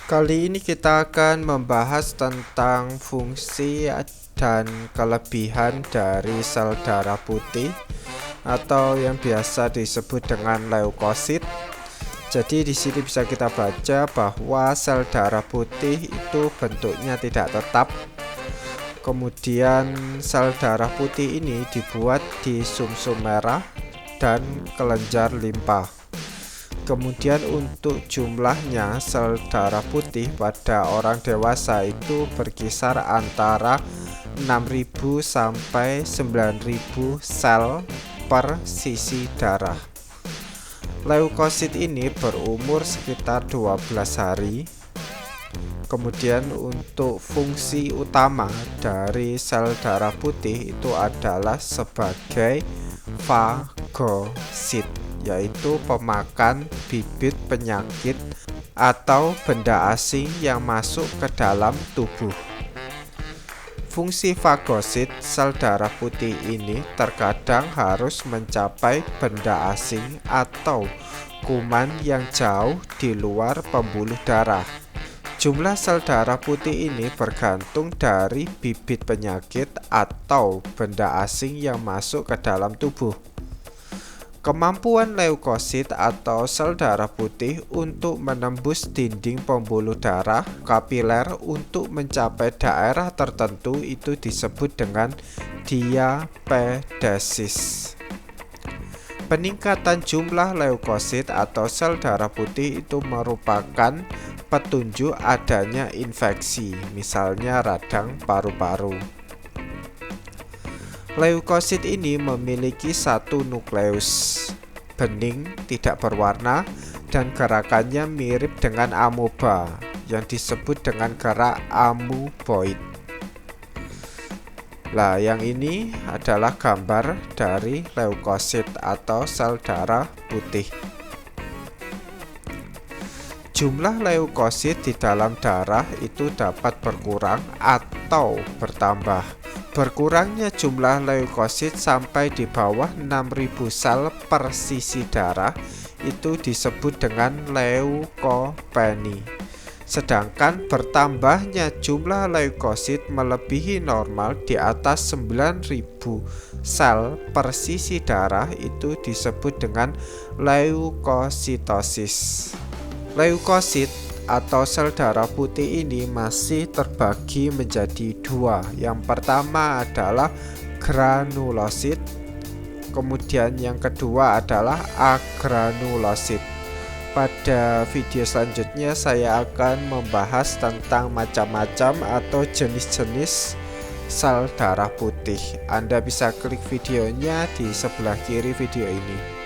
Kali ini kita akan membahas tentang fungsi dan kelebihan dari sel darah putih atau yang biasa disebut dengan leukosit. Jadi di sini bisa kita baca bahwa sel darah putih itu bentuknya tidak tetap. Kemudian sel darah putih ini dibuat di sumsum merah dan kelenjar limpa. Kemudian untuk jumlahnya sel darah putih pada orang dewasa itu berkisar antara 6.000 sampai 9.000 sel per sisi darah. Leukosit ini berumur sekitar 12 hari. Kemudian untuk fungsi utama dari sel darah putih itu adalah sebagai fagosit, yaitu pemakan bibit penyakit atau benda asing yang masuk ke dalam tubuh. Fungsi fagosit sel darah putih ini terkadang harus mencapai benda asing atau kuman yang jauh di luar pembuluh darah. Jumlah sel darah putih ini bergantung dari bibit penyakit atau benda asing yang masuk ke dalam tubuh. Kemampuan leukosit atau sel darah putih untuk menembus dinding pembuluh darah kapiler untuk mencapai daerah tertentu itu disebut dengan diapedesis. Peningkatan jumlah leukosit atau sel darah putih itu merupakan petunjuk adanya infeksi, misalnya radang paru-paru. Leukosit ini memiliki satu nukleus bening, tidak berwarna, dan gerakannya mirip dengan amoeba yang disebut dengan gerak amoeboid. Nah, yang ini adalah gambar dari leukosit atau sel darah putih. Jumlah leukosit di dalam darah itu dapat berkurang atau bertambah. Berkurangnya jumlah leukosit sampai di bawah 6.000 sel per sisi darah itu disebut dengan leukopeni. Sedangkan bertambahnya jumlah leukosit melebihi normal di atas 9.000 sel per sisi darah itu disebut dengan leukositosis. Leukosit atau sel darah putih ini masih terbagi menjadi dua. Yang pertama adalah granulosit, kemudian yang kedua adalah agranulosit. Pada video selanjutnya saya akan membahas tentang macam-macam atau jenis-jenis sel darah putih. Anda bisa klik videonya di sebelah kiri video ini.